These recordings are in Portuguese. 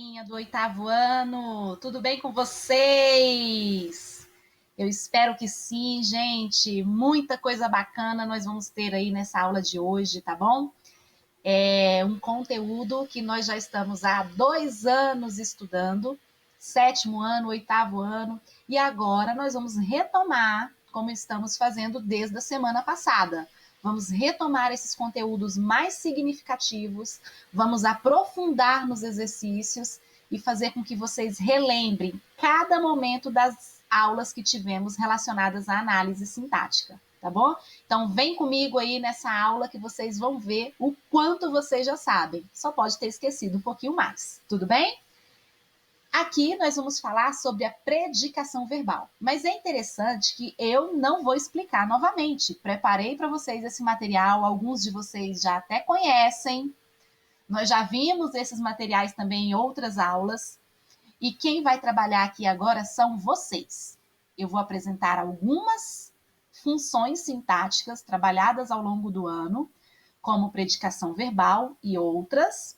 galerinha do oitavo ano, tudo bem com vocês? Eu espero que sim, gente. Muita coisa bacana nós vamos ter aí nessa aula de hoje, tá bom? É um conteúdo que nós já estamos há 2 anos estudando, sétimo ano, oitavo ano, e agora nós vamos retomar como estamos fazendo desde a semana passada. Vamos retomar esses conteúdos mais significativos, vamos aprofundar nos exercícios e fazer com que vocês relembrem cada momento das aulas que tivemos relacionadas à análise sintática, tá bom? Então vem comigo aí nessa aula que vocês vão ver o quanto vocês já sabem. Só pode ter esquecido um pouquinho mais, tudo bem? Aqui nós vamos falar sobre a predicação verbal, mas é interessante que eu não vou explicar novamente. Preparei para vocês esse material, alguns de vocês já até conhecem, nós já vimos esses materiais também em outras aulas, e quem vai trabalhar aqui agora são vocês. Eu vou apresentar algumas funções sintáticas trabalhadas ao longo do ano, como predicação verbal e outras.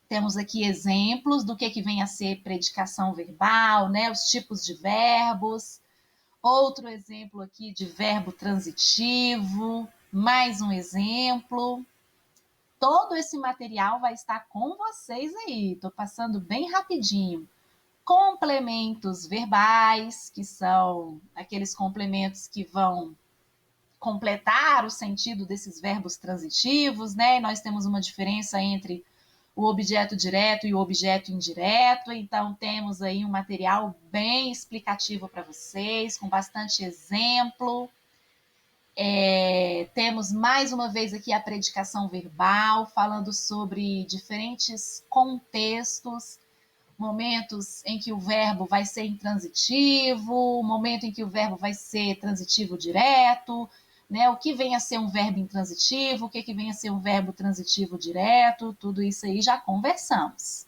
Temos aqui exemplos do que vem a ser predicação verbal, né? Os tipos de verbos. Outro exemplo aqui de verbo transitivo. Mais um exemplo. Todo esse material vai estar com vocês aí. Estou passando bem rapidinho. Complementos verbais, que são aqueles complementos que vão completar o sentido desses verbos transitivos, né? E nós temos uma diferença entre o objeto direto e o objeto indireto, então temos aí um material bem explicativo para vocês, com bastante exemplo. Temos mais uma vez aqui a predicação verbal, falando sobre diferentes contextos, momentos em que o verbo vai ser intransitivo, momento em que o verbo vai ser transitivo direto, né? O que vem a ser um verbo intransitivo, o que vem a ser um verbo transitivo direto, tudo isso aí já conversamos.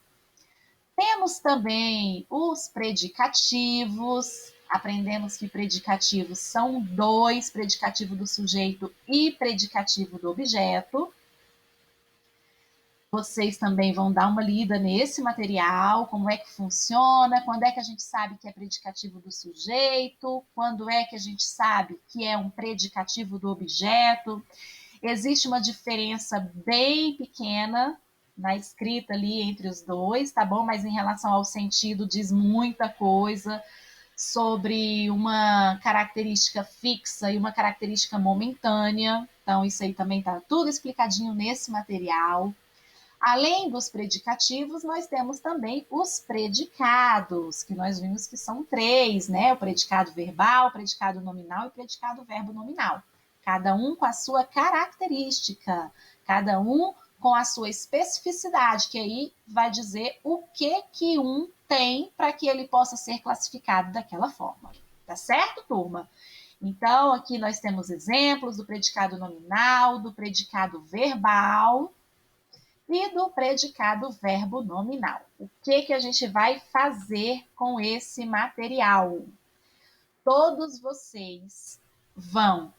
Temos também os predicativos, aprendemos que predicativos são dois, predicativo do sujeito e predicativo do objeto. Vocês também vão dar uma lida nesse material, como é que funciona, quando é que a gente sabe que é predicativo do sujeito, quando é que a gente sabe que é um predicativo do objeto. Existe uma diferença bem pequena na escrita ali entre os dois, tá bom? Mas em relação ao sentido diz muita coisa sobre uma característica fixa e uma característica momentânea. Então isso aí também tá tudo explicadinho nesse material. Além dos predicativos, nós temos também os predicados, que nós vimos que são 3, né? O predicado verbal, o predicado nominal e o predicado verbo nominal. Cada um com a sua característica, cada um com a sua especificidade, que aí vai dizer o que um tem para que ele possa ser classificado daquela forma. Tá certo, turma? Então, aqui nós temos exemplos do predicado nominal, do predicado verbal e do predicado verbo nominal. O que a gente vai fazer com esse material? Todos vocês vão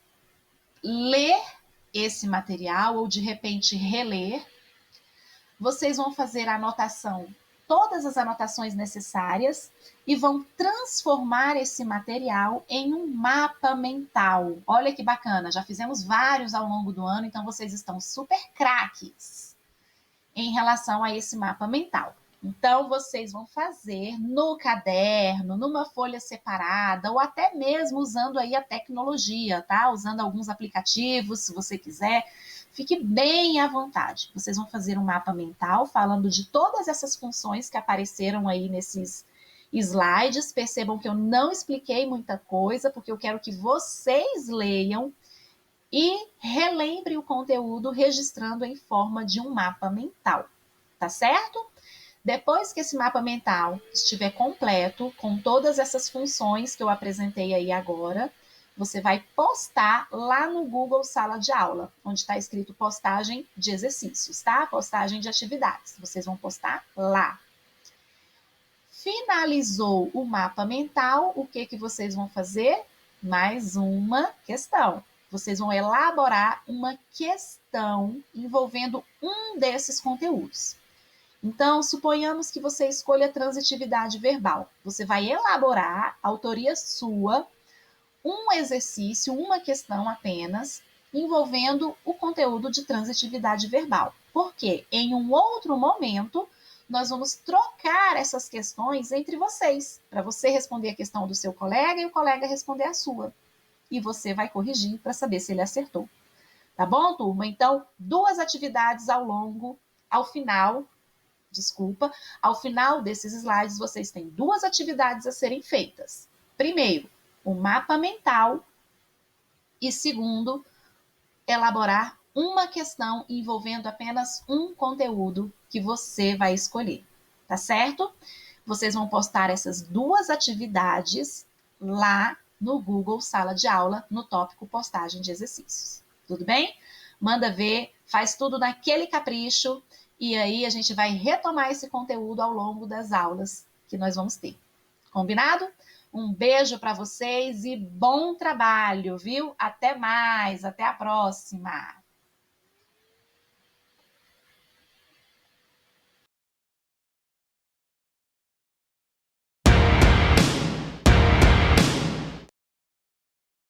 ler esse material ou de repente reler. Vocês vão fazer a anotação, todas as anotações necessárias e vão transformar esse material em um mapa mental. Olha que bacana, já fizemos vários ao longo do ano, então vocês estão super craques em relação a esse mapa mental. Então, vocês vão fazer no caderno, numa folha separada, ou até mesmo usando aí a tecnologia, tá? Usando alguns aplicativos, se você quiser. Fique bem à vontade. Vocês vão fazer um mapa mental falando de todas essas funções que apareceram aí nesses slides. Percebam que eu não expliquei muita coisa, porque eu quero que vocês leiam e relembre o conteúdo registrando em forma de um mapa mental, tá certo? Depois que esse mapa mental estiver completo, com todas essas funções que eu apresentei aí agora, você vai postar lá no Google Sala de Aula, onde está escrito postagem de exercícios, tá? Postagem de atividades. Vocês vão postar lá. Finalizou o mapa mental, o que vocês vão fazer? Mais uma questão. Vocês vão elaborar uma questão envolvendo um desses conteúdos. Então, suponhamos que você escolha transitividade verbal. Você vai elaborar, autoria sua, um exercício, uma questão apenas, envolvendo o conteúdo de transitividade verbal. Porque em um outro momento, nós vamos trocar essas questões entre vocês, para você responder a questão do seu colega e o colega responder a sua. E você vai corrigir para saber se ele acertou. Tá bom, turma? Então, duas atividades ao final, ao final desses slides, vocês têm duas atividades a serem feitas. Primeiro, o mapa mental e segundo, elaborar uma questão envolvendo apenas um conteúdo que você vai escolher, tá certo? Vocês vão postar essas duas atividades lá no Google Sala de Aula, no tópico postagem de exercícios. Tudo bem? Manda ver, faz tudo naquele capricho e aí a gente vai retomar esse conteúdo ao longo das aulas que nós vamos ter. Combinado? Um beijo para vocês e bom trabalho, viu? Até mais, até a próxima!